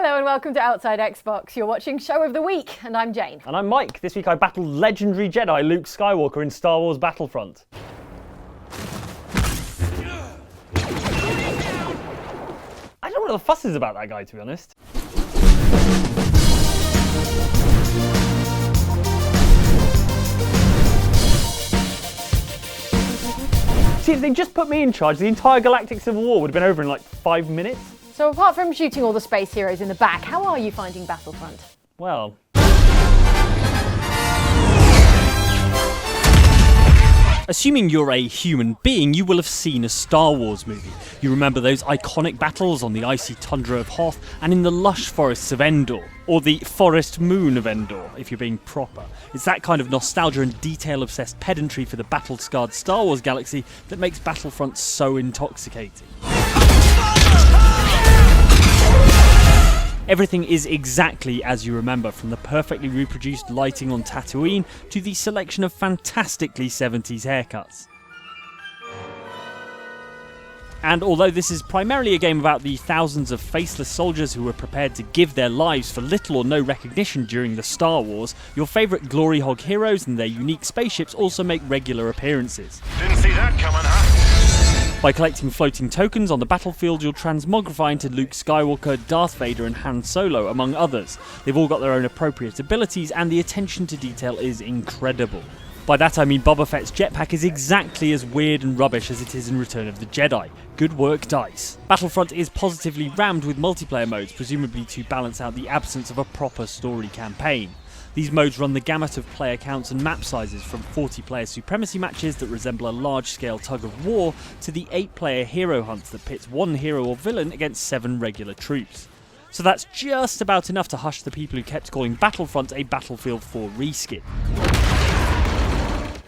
Hello and welcome to Outside Xbox. You're watching Show of the Week, and I'm Jane. And I'm Mike. This week I battled legendary Jedi Luke Skywalker in Star Wars Battlefront. I don't know what the fuss is about that guy, to be honest. See, if they just put me in charge, the entire Galactic Civil War would have been over in like 5 minutes. So apart from shooting all the space heroes in the back, how are you finding Battlefront? Well... Assuming you're a human being, you will have seen a Star Wars movie. You remember those iconic battles on the icy tundra of Hoth and in the lush forests of Endor, or the forest moon of Endor, if you're being proper. It's that kind of nostalgia and detail-obsessed pedantry for the battle-scarred Star Wars galaxy that makes Battlefront so intoxicating. Everything is exactly as you remember, from the perfectly reproduced lighting on Tatooine to the selection of fantastically 70s haircuts. And although this is primarily a game about the thousands of faceless soldiers who were prepared to give their lives for little or no recognition during the Star Wars, your favourite glory hog heroes and their unique spaceships also make regular appearances. Didn't see that coming, huh? By collecting floating tokens on the battlefield, you'll transmogrify into Luke Skywalker, Darth Vader and Han Solo, among others. They've all got their own appropriate abilities, and the attention to detail is incredible. By that I mean Boba Fett's jetpack is exactly as weird and rubbish as it is in Return of the Jedi. Good work, DICE. Battlefront is positively rammed with multiplayer modes, presumably to balance out the absence of a proper story campaign. These modes run the gamut of player counts and map sizes, from 40-player supremacy matches that resemble a large-scale tug of war to the 8-player hero hunts that pits one hero or villain against 7 regular troops. So that's just about enough to hush the people who kept calling Battlefront a Battlefield 4 reskin.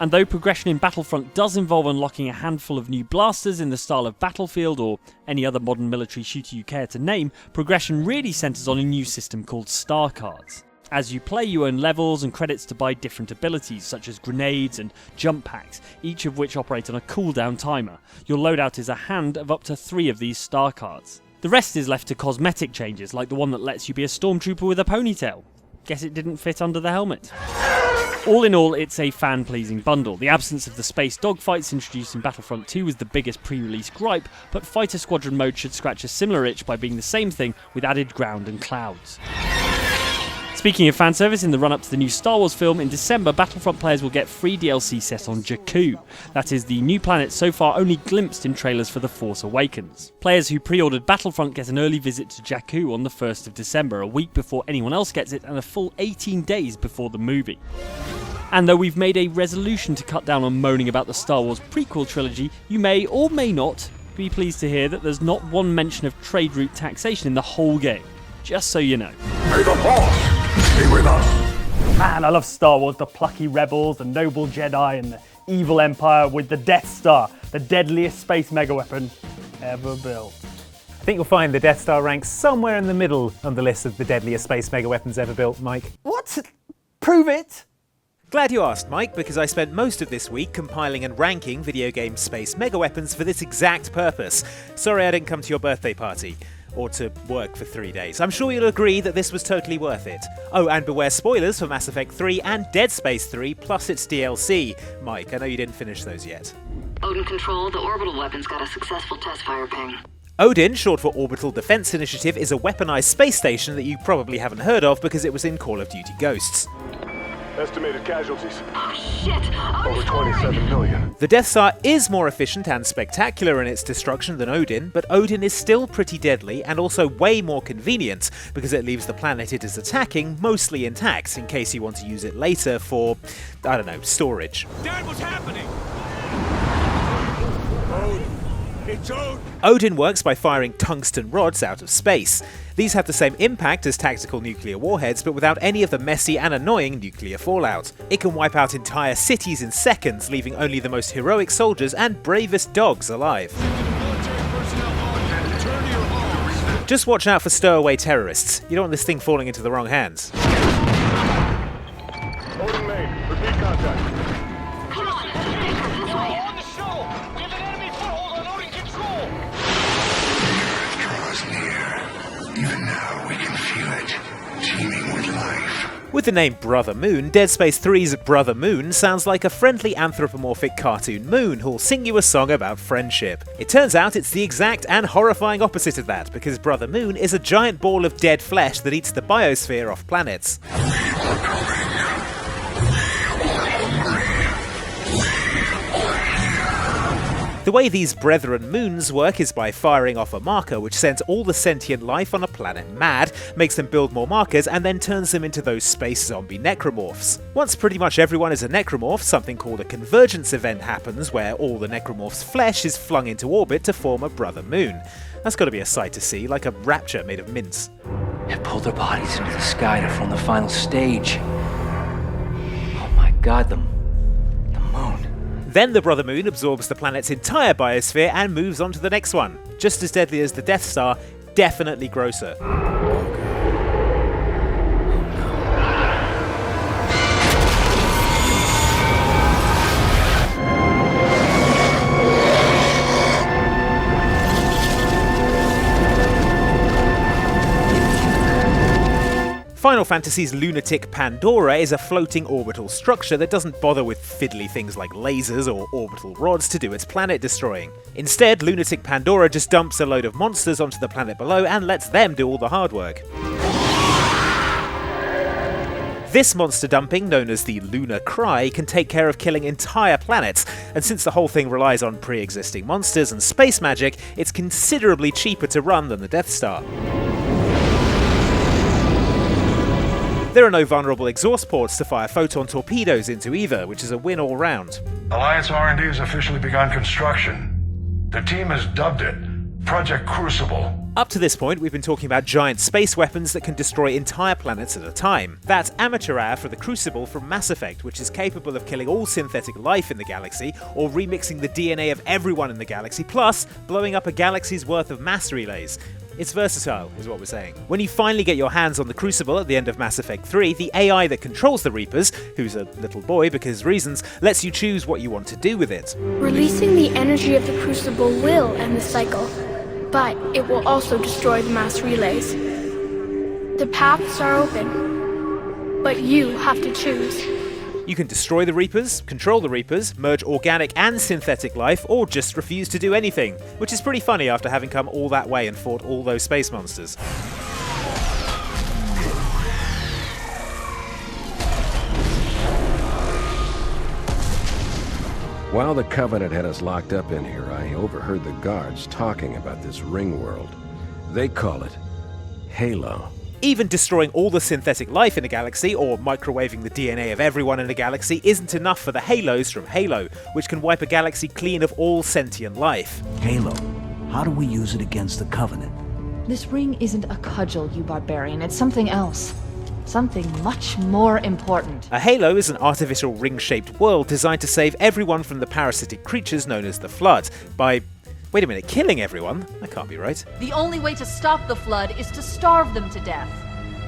And though progression in Battlefront does involve unlocking a handful of new blasters in the style of Battlefield or any other modern military shooter you care to name, progression really centres on a new system called Star Cards. As you play, you earn levels and credits to buy different abilities, such as grenades and jump packs, each of which operate on a cooldown timer. Your loadout is a hand of up to 3 of these Star Cards. The rest is left to cosmetic changes, like the one that lets you be a stormtrooper with a ponytail. Guess it didn't fit under the helmet. All in all, it's a fan-pleasing bundle. The absence of the space dogfights introduced in Battlefront 2 was the biggest pre-release gripe, but Fighter Squadron mode should scratch a similar itch by being the same thing with added ground and clouds. Speaking of fan service, in the run-up to the new Star Wars film in December, Battlefront players will get free DLC set on Jakku. That is the new planet so far only glimpsed in trailers for The Force Awakens. Players who pre-ordered Battlefront get an early visit to Jakku on the 1st of December, a week before anyone else gets it and a full 18 days before the movie. And though we've made a resolution to cut down on moaning about the Star Wars prequel trilogy, you may or may not be pleased to hear that there's not one mention of trade route taxation in the whole game. Just so you know. May the Force be with us. Man, I love Star Wars, the plucky rebels, the noble Jedi and the evil Empire with the Death Star, the deadliest space megaweapon ever built. I think you'll find the Death Star ranks somewhere in the middle on the list of the deadliest space megaweapons ever built, Mike. What? Prove it! Glad you asked, Mike, because I spent most of this week compiling and ranking video game space megaweapons for this exact purpose. Sorry I didn't come to your birthday party. Or to work for 3 days. I'm sure you'll agree that this was totally worth it. Oh, and beware spoilers for Mass Effect 3 and Dead Space 3, plus its DLC. Mike, I know you didn't finish those yet. ODIN Control, the orbital weapons got a successful test fire ping. ODIN, short for Orbital Defense Initiative, is a weaponised space station that you probably haven't heard of because it was in Call of Duty Ghosts. Estimated casualties. Oh shit! Over 27 million. The Death Star is more efficient and spectacular in its destruction than ODIN, but ODIN is still pretty deadly and also way more convenient because it leaves the planet it is attacking mostly intact in case you want to use it later for, I don't know, storage. Dad, what's happening? It's Odin. ODIN works by firing tungsten rods out of space. These have the same impact as tactical nuclear warheads, but without any of the messy and annoying nuclear fallout. It can wipe out entire cities in seconds, leaving only the most heroic soldiers and bravest dogs alive. Just watch out for stowaway terrorists. You don't want this thing falling into the wrong hands. Odin main. Repeat contact. Come on, this way. On the shuttle. We have an enemy foothold on Odin control. Draws near. Even now we can feel teeming with life. With the name Brother Moon, Dead Space 3's Brother Moon sounds like a friendly anthropomorphic cartoon moon who'll sing you a song about friendship. It turns out it's the exact and horrifying opposite of that, because Brother Moon is a giant ball of dead flesh that eats the biosphere off planets. We are coming. The way these Brethren moons work is by firing off a marker which sends all the sentient life on a planet mad, makes them build more markers, and then turns them into those space zombie necromorphs. Once pretty much everyone is a necromorph, something called a convergence event happens where all the necromorph's flesh is flung into orbit to form a Brother Moon. That's got to be a sight to see, like a rapture made of mince. It pulled their bodies into the sky to form the final stage. Oh my god, the moon. Then the Brother Moon absorbs the planet's entire biosphere and moves on to the next one. Just as deadly as the Death Star, definitely grosser. Final Fantasy's Lunatic Pandora is a floating orbital structure that doesn't bother with fiddly things like lasers or orbital rods to do its planet destroying. Instead, Lunatic Pandora just dumps a load of monsters onto the planet below and lets them do all the hard work. This monster dumping, known as the Lunar Cry, can take care of killing entire planets, and since the whole thing relies on pre-existing monsters and space magic, it's considerably cheaper to run than the Death Star. There are no vulnerable exhaust ports to fire photon torpedoes into either, which is a win all round. Alliance R&D has officially begun construction. The team has dubbed it Project Crucible. Up to this point, we've been talking about giant space weapons that can destroy entire planets at a time. That's amateur hour for the Crucible from Mass Effect, which is capable of killing all synthetic life in the galaxy, or remixing the DNA of everyone in the galaxy, plus blowing up a galaxy's worth of mass relays. It's versatile, is what we're saying. When you finally get your hands on the Crucible at the end of Mass Effect 3, the AI that controls the Reapers, who's a little boy because reasons, lets you choose what you want to do with it. Releasing the energy of the Crucible will end the cycle, but it will also destroy the mass relays. The paths are open, but you have to choose. You can destroy the Reapers, control the Reapers, merge organic and synthetic life, or just refuse to do anything, which is pretty funny after having come all that way and fought all those space monsters. While the Covenant had us locked up in here, I overheard the guards talking about this ring world. They call it Halo. Even destroying all the synthetic life in a galaxy, or microwaving the DNA of everyone in a galaxy, isn't enough for the Halos from Halo, which can wipe a galaxy clean of all sentient life. Halo. How do we use it against the Covenant? This ring isn't a cudgel, you barbarian. It's something else. Something much more important. A halo is an artificial ring-shaped world designed to save everyone from the parasitic creatures known as the Flood, by... wait a minute, killing everyone? That can't be right. The only way to stop the Flood is to starve them to death.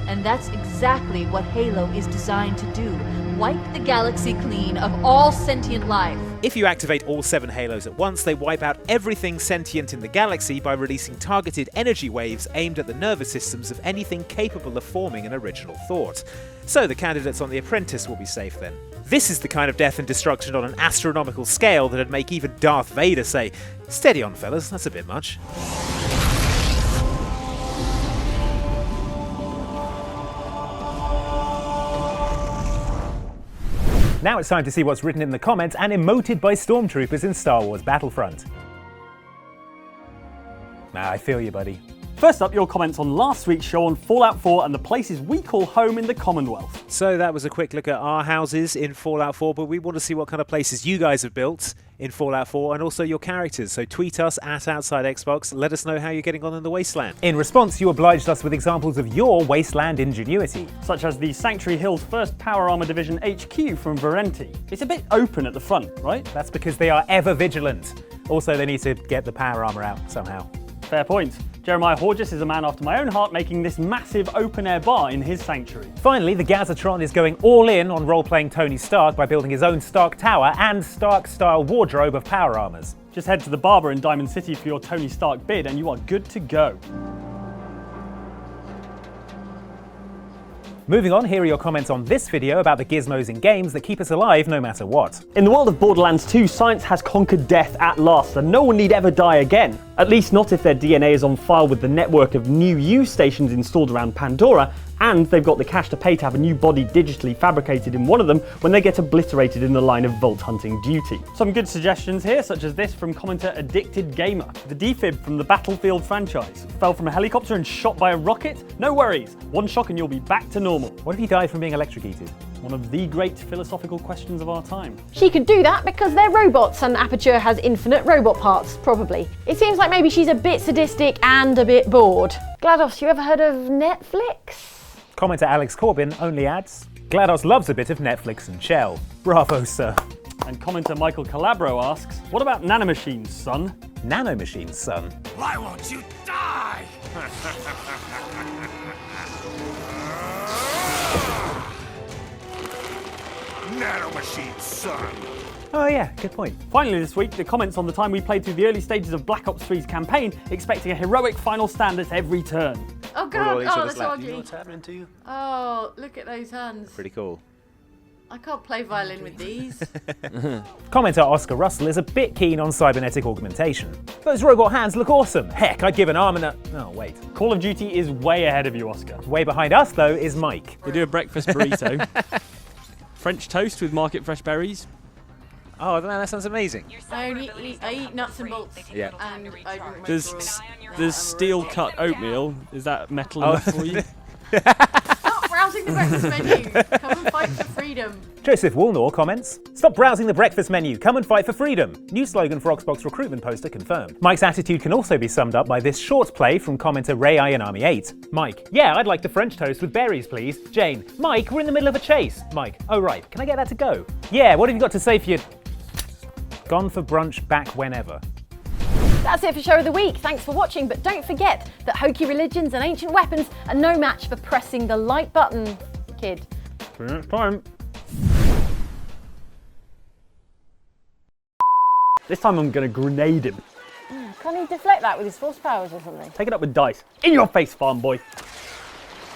And that's exactly what Halo is designed to do. Wipe the galaxy clean of all sentient life. If you activate all 7 Halos at once, they wipe out everything sentient in the galaxy by releasing targeted energy waves aimed at the nervous systems of anything capable of forming an original thought. So the candidates on The Apprentice will be safe then. This is the kind of death and destruction on an astronomical scale that'd make even Darth Vader say, "Steady on, fellas, that's a bit much." Now it's time to see what's written in the comments and emoted by stormtroopers in Star Wars Battlefront. I feel you, buddy. First up, your comments on last week's show on Fallout 4 and the places we call home in the Commonwealth. So that was a quick look at our houses in Fallout 4, but we want to see what kind of places you guys have built in Fallout 4 and also your characters. So tweet us at Outside Xbox, let us know how you're getting on in the Wasteland. In response, you obliged us with examples of your Wasteland ingenuity. Such as the Sanctuary Hills 1st Power Armor Division HQ from Farrant. It's a bit open at the front, right? That's because they are ever vigilant. Also, they need to get the power armor out somehow. Fair point. Jeremiah Horges is a man after my own heart, making this massive open-air bar in his sanctuary. Finally, the Gazatron is going all in on role-playing Tony Stark by building his own Stark Tower and Stark-style wardrobe of power armors. Just head to the barber in Diamond City for your Tony Stark bid and you are good to go. Moving on, here are your comments on this video about the gizmos in games that keep us alive no matter what. In the world of Borderlands 2, science has conquered death at last, and no one need ever die again. At least not if their DNA is on file with the network of new U stations installed around Pandora, and they've got the cash to pay to have a new body digitally fabricated in one of them when they get obliterated in the line of vault hunting duty. Some good suggestions here, such as this from commenter Addicted Gamer. The defib from the Battlefield franchise. Fell from a helicopter and shot by a rocket? No worries, one shock and you'll be back to normal. What if you died from being electrocuted? One of the great philosophical questions of our time. She could do that because they're robots and Aperture has infinite robot parts, probably. It seems like maybe she's a bit sadistic and a bit bored. GLaDOS, you ever heard of Netflix? Commenter Alex Corbin only adds, GLaDOS loves a bit of Netflix and Channell. Bravo, sir. And commenter Michael Calabro asks, what about nanomachines, son? Nanomachines, son? Why won't you die? Nanomachine, son. Oh yeah, good point. Finally this week, the comments on the time we played through the early stages of Black Ops 3's campaign, expecting a heroic final stand at every turn. Oh god, that's so You know ugly. what's happening to you? Oh, look at those hands. Pretty cool. I can't play violin with these. Commenter Oscar Russell is a bit keen on cybernetic augmentation. Those robot hands look awesome. Heck, I'd give an arm and a... Oh, wait. Call of Duty is way ahead of you, Oscar. Way behind us, though, is Mike. They do a breakfast burrito. French toast with market fresh berries. Oh man, that sounds amazing. I eat nuts and bolts. Yeah. And I drink my There's steel cut oatmeal. Is that metal enough for you? Stop browsing the breakfast menu. Come and fight for freedom. Joseph Woolnor comments, stop browsing the breakfast menu, come and fight for freedom. New slogan for Xbox recruitment poster confirmed. Mike's attitude can also be summed up by this short play from commenter Ray Iron Army 8. Mike, yeah, I'd like the French toast with berries, please. Jane, Mike, we're in the middle of a chase. Mike, oh right, can I get that to go? Yeah, what have you got to say for your... Gone for brunch back whenever. That's it for Show of the Week. Thanks for watching, but don't forget that hokey religions and ancient weapons are no match for pressing the like button, kid. See you next time. This time I'm going to grenade him. Can't he deflect that with his force powers or something? Take it up with dice. In your face, farm boy.